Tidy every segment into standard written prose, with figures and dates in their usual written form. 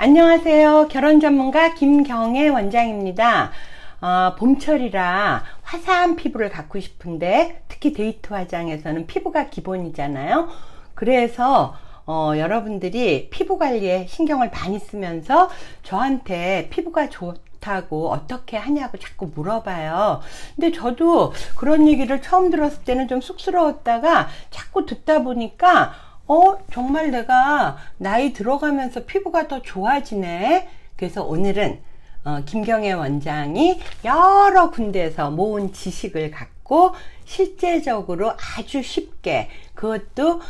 안녕하세요. 결혼 전문가 김경애 원장입니다. 봄철이라 화사한 피부를 갖고 싶은데 특히 데이트 화장에서는 피부가 기본이잖아요. 그래서 여러분들이 피부 관리에 신경을 많이 쓰면서 저한테 피부가 좋다고 어떻게 하냐고 자꾸 물어봐요. 근데 저도 그런 얘기를 처음 들었을 때는 좀 쑥스러웠다가 자꾸 듣다 보니까 정말 내가 나이 들어가면서 피부가 더 좋아지네. 그래서 오늘은 김경애 원장이 여러 군데에서 모은 지식을 갖고 실제적으로 아주 쉽게, 그것도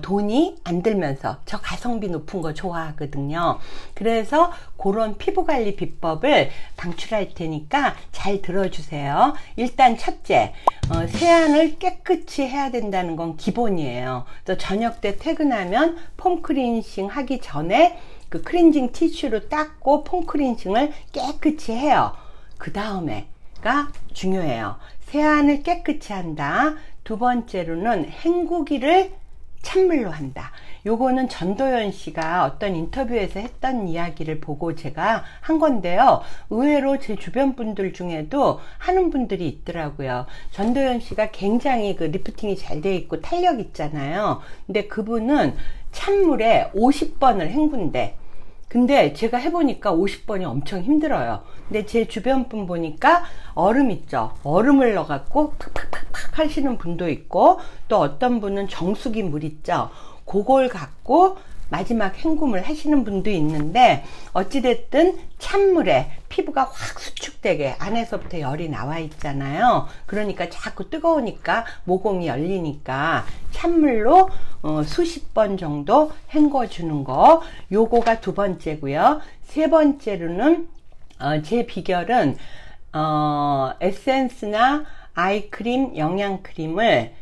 돈이 안 들면서, 저 가성비 높은 거 좋아하거든요. 그래서 그런 피부관리 비법을 방출할 테니까 잘 들어주세요. 일단 첫째, 세안을 깨끗이 해야 된다는 건 기본이에요. 또 저녁 때 퇴근하면 폼 클렌징 하기 전에 그 클렌징 티슈로 닦고 폼 클렌징을 깨끗이 해요. 그 다음에가 중요해요. 세안을 깨끗이 한다. 두 번째로는 헹구기를 찬물로 한다. 요거는 전도연 씨가 어떤 인터뷰에서 했던 이야기를 보고 제가 한 건데요. 의외로 제 주변 분들 중에도 하는 분들이 있더라고요. 전도연 씨가 굉장히 그 리프팅이 잘 돼 있고 탄력 있잖아요. 근데 그분은 찬물에 50번을 헹군대. 근데 제가 해보니까 50번이 엄청 힘들어요. 근데 제 주변 분 보니까 얼음 있죠. 얼음을 넣어갖고 팍팍팍팍 하시는 분도 있고, 또 어떤 분은 정수기 물 있죠. 그걸 갖고 마지막 헹굼을 하시는 분도 있는데, 어찌됐든 찬물에 피부가 확 수축되게 안에서부터 열이 나와 있잖아요. 그러니까 자꾸 뜨거우니까 모공이 열리니까 찬물로 수십 번 정도 헹궈주는 거, 요거가 두 번째고요. 세 번째로는 제 비결은 에센스나 아이크림, 영양크림을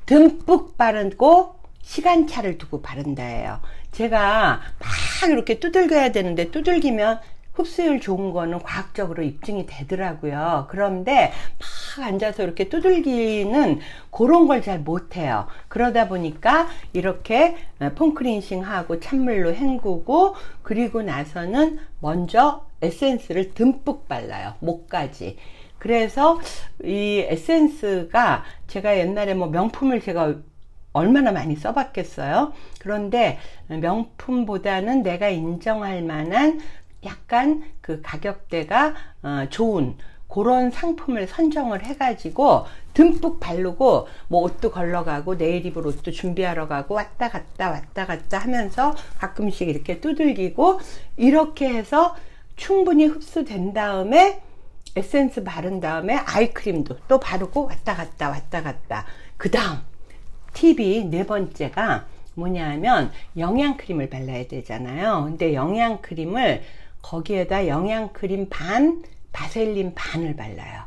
듬뿍 바르고 시간차를 두고 바른다예요. 제가 막 이렇게 두들겨야 되는데, 두들기면 흡수율 좋은 거는 과학적으로 입증이 되더라고요. 그런데 막 앉아서 이렇게 두들기는 그런 걸 잘 못해요. 그러다 보니까 이렇게 폼 클렌징 하고 찬물로 헹구고, 그리고 나서는 먼저 에센스를 듬뿍 발라요. 목까지. 그래서 이 에센스가 제가 옛날에 뭐 명품을 제가 얼마나 많이 써봤겠어요. 그런데 명품보다는 내가 인정할 만한 약간 그 가격대가 좋은 그런 상품을 선정을 해가지고 듬뿍 바르고, 뭐 옷도 걸러가고 내일 입을 옷도 준비하러 가고 왔다 갔다 하면서 가끔씩 이렇게 두들기고, 이렇게 해서 충분히 흡수된 다음에 에센스 바른 다음에 아이크림도 또 바르고 왔다 갔다. 그 다음 팁이 네 번째가 뭐냐면 영양크림을 발라야 되잖아요. 근데 영양크림을 거기에다 영양크림 반, 바셀린 반을 발라요.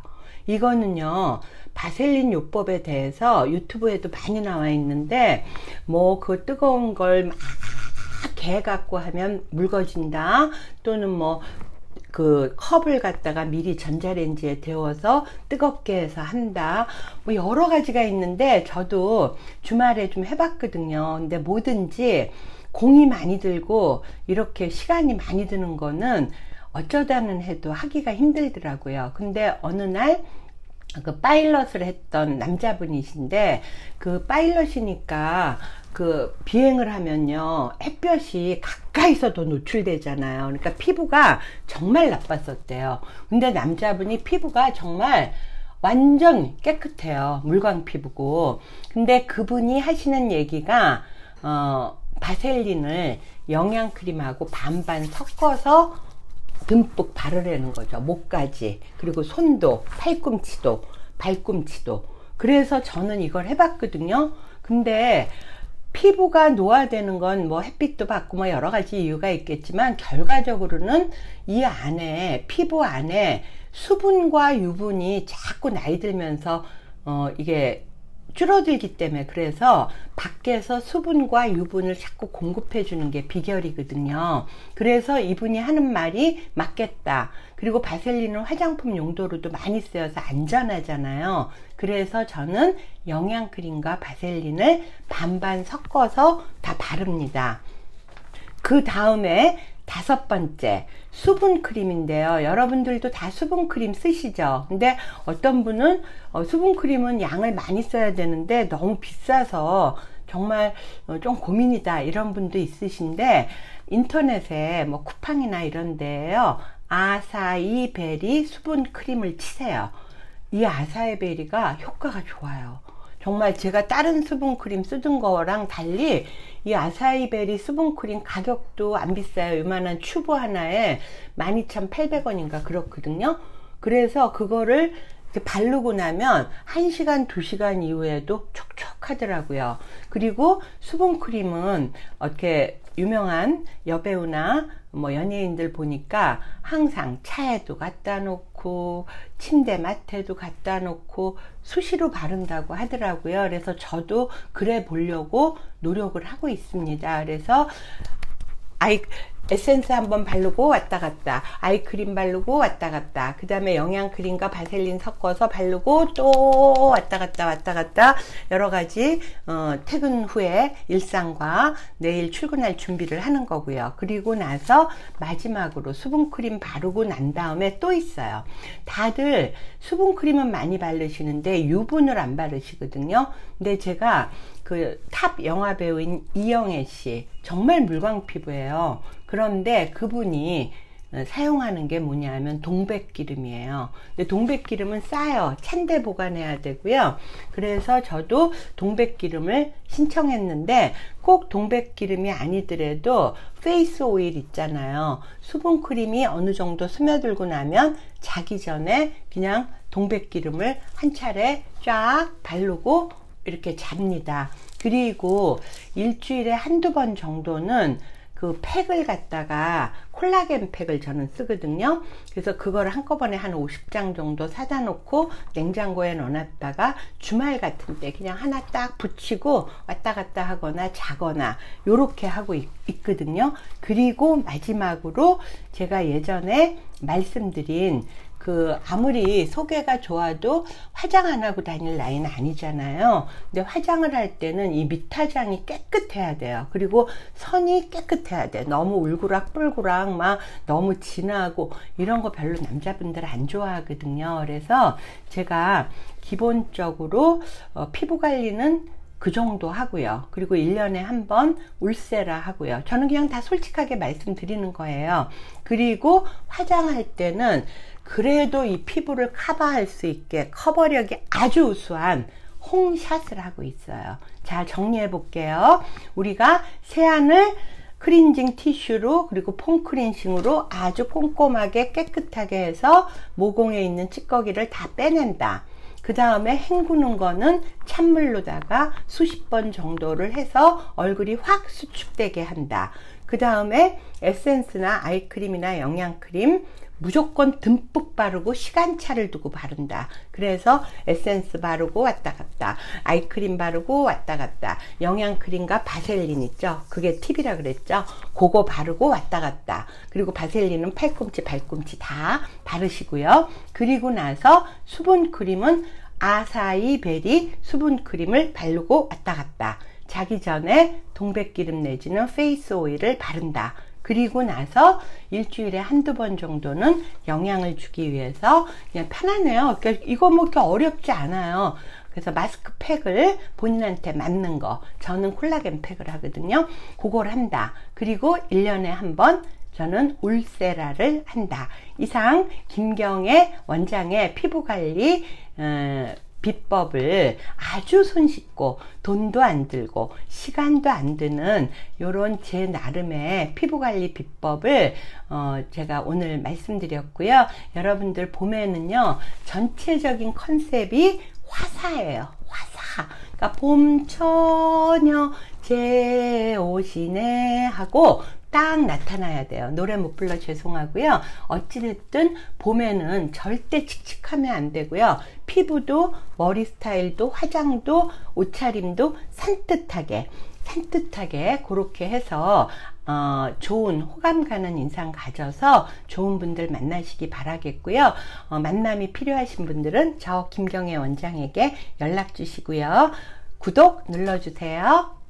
이거는요, 바셀린 요법에 대해서 유튜브에도 많이 나와 있는데, 뭐 그 뜨거운 걸 막 개갖고 하면 묽어진다, 또는 뭐 그 컵을 갖다가 미리 전자레인지에 데워서 뜨겁게 해서 한다, 뭐 여러 가지가 있는데 저도 주말에 좀 해봤거든요. 근데 뭐든지 공이 많이 들고 이렇게 시간이 많이 드는 거는 어쩌다는 해도 하기가 힘들더라고요. 근데 어느 날 그 파일럿을 했던 남자분이신데, 그 파일럿이니까 그 비행을 하면요, 햇볕이 가까이서도 노출되잖아요. 그러니까 피부가 정말 나빴었대요. 근데 남자분이 피부가 정말 완전 깨끗해요. 물광 피부고. 근데 그분이 하시는 얘기가 바셀린을 영양크림하고 반반 섞어서 듬뿍 바르라는 거죠. 목까지, 그리고 손도, 팔꿈치도, 발꿈치도. 그래서 저는 이걸 해봤거든요. 근데 피부가 노화되는 건 뭐 햇빛도 받고 뭐 여러 가지 이유가 있겠지만, 결과적으로는 이 안에, 피부 안에 수분과 유분이 자꾸 나이 들면서 이게 줄어들기 때문에, 그래서 밖에서 수분과 유분을 자꾸 공급해 주는 게 비결이거든요. 그래서 이분이 하는 말이 맞겠다. 그리고 바셀린은 화장품 용도로도 많이 쓰여서 안전하잖아요. 그래서 저는 영양크림과 바셀린을 반반 섞어서 다 바릅니다. 그 다음에 5번째, 수분크림인데요. 여러분들도 다 수분크림 쓰시죠? 근데 어떤 분은 수분크림은 양을 많이 써야 되는데 너무 비싸서 정말 좀 고민이다 이런 분도 있으신데, 인터넷에 뭐 쿠팡이나 이런 데에요, 아사이베리 수분크림을 치세요. 이 아사이베리가 효과가 좋아요. 정말 제가 다른 수분크림 쓰던 거랑 달리 이 아사이베리 수분크림 가격도 안 비싸요. 요만한 튜브 하나에 12,800원인가 그렇거든요. 그래서 그거를 이렇게 바르고 나면 1시간, 2시간 이후에도 촉촉하더라고요. 그리고 수분크림은 이렇게 유명한 여배우나 뭐 연예인들 보니까 항상 차에도 갖다 놓고 침대 맡에도 갖다 놓고 수시로 바른다고 하더라고요. 그래서 저도 그래 보려고 노력을 하고 있습니다. 그래서 에센스 한번 바르고 왔다 갔다, 아이크림 바르고 왔다 갔다, 그 다음에 영양크림과 바셀린 섞어서 바르고 또 왔다 갔다 여러가지 퇴근 후에 일상과 내일 출근할 준비를 하는 거고요. 그리고 나서 마지막으로 수분크림 바르고 난 다음에 또 있어요. 다들 수분크림은 많이 바르시는데 유분을 안 바르시거든요. 근데 제가 그 탑 영화배우인 이영애 씨, 정말 물광 피부예요. 그런데 그분이 사용하는 게 뭐냐면 동백기름이에요. 근데 동백기름은 싸요. 찬데 보관해야 되고요. 그래서 저도 동백기름을 신청했는데, 꼭 동백기름이 아니더라도 페이스 오일 있잖아요. 수분크림이 어느 정도 스며들고 나면 자기 전에 그냥 동백기름을 한 차례 쫙 바르고 이렇게 잡니다. 그리고 일주일에 한두 번 정도는 그 팩을 갖다가 콜라겐 팩을 저는 쓰거든요. 그래서 그걸 한꺼번에 한 50장 정도 사다 놓고 냉장고에 넣어놨다가 주말 같은 때 그냥 하나 딱 붙이고 왔다 갔다 하거나 자거나 요렇게 하고 있거든요. 그리고 마지막으로 제가 예전에 말씀드린 그 아무리 소개가 좋아도 화장 안 하고 다닐 나이는 아니잖아요. 근데 화장을 할 때는 이 밑화장이 깨끗해야 돼요. 그리고 선이 깨끗해야 돼. 너무 울그락불그락 막 너무 진하고 이런 거 별로 남자분들 안 좋아하거든요. 그래서 제가 기본적으로 피부 관리는 그 정도 하고요. 그리고 1년에 한 번 울세라 하고요. 저는 그냥 다 솔직하게 말씀드리는 거예요. 그리고 화장할 때는 그래도 이 피부를 커버할 수 있게 커버력이 아주 우수한 홈샷을 하고 있어요. 자, 정리해 볼게요. 우리가 세안을 클렌징 티슈로 그리고 폼 클렌징으로 아주 꼼꼼하게 깨끗하게 해서 모공에 있는 찌꺼기를 다 빼낸다. 그 다음에 헹구는 거는 찬물로다가 수십 번 정도를 해서 얼굴이 확 수축되게 한다. 그 다음에 에센스나 아이크림이나 영양크림 무조건 듬뿍 바르고 시간차를 두고 바른다. 그래서 에센스 바르고 왔다 갔다, 아이크림 바르고 왔다 갔다, 영양크림과 바셀린 있죠? 그게 팁이라 그랬죠? 그거 바르고 왔다 갔다. 그리고 바셀린은 팔꿈치, 발꿈치 다 바르시고요. 그리고 나서 수분크림은 아사이베리 수분크림을 바르고 왔다 갔다. 자기 전에 동백기름 내지는 페이스 오일을 바른다. 그리고 나서 일주일에 한두 번 정도는 영양을 주기 위해서 그냥 편하네요. 그러니까 이거 뭐 이렇게 어렵지 않아요. 그래서 마스크팩을 본인한테 맞는 거, 저는 콜라겐 팩을 하거든요. 그걸 한다. 그리고 1년에 한 번 저는 울세라를 한다. 이상 김경애 원장의 피부관리 비법을 아주 손쉽고 돈도 안 들고 시간도 안 드는 요런 제 나름의 피부관리 비법을 제가 오늘 말씀드렸고요. 여러분들 봄에는요, 전체적인 컨셉이 화사예요. 화사. 그러니까 봄처녀 제 옷이네 하고 딱 나타나야 돼요. 노래 못 불러 죄송하고요. 어찌됐든 봄에는 절대 칙칙하면 안 되고요. 피부도 머리 스타일도 화장도 옷차림도 산뜻하게 그렇게 해서 좋은 호감 가는 인상 가져서 좋은 분들 만나시기 바라겠고요. 만남이 필요하신 분들은 저 김경애 원장에게 연락 주시고요. 구독 눌러주세요.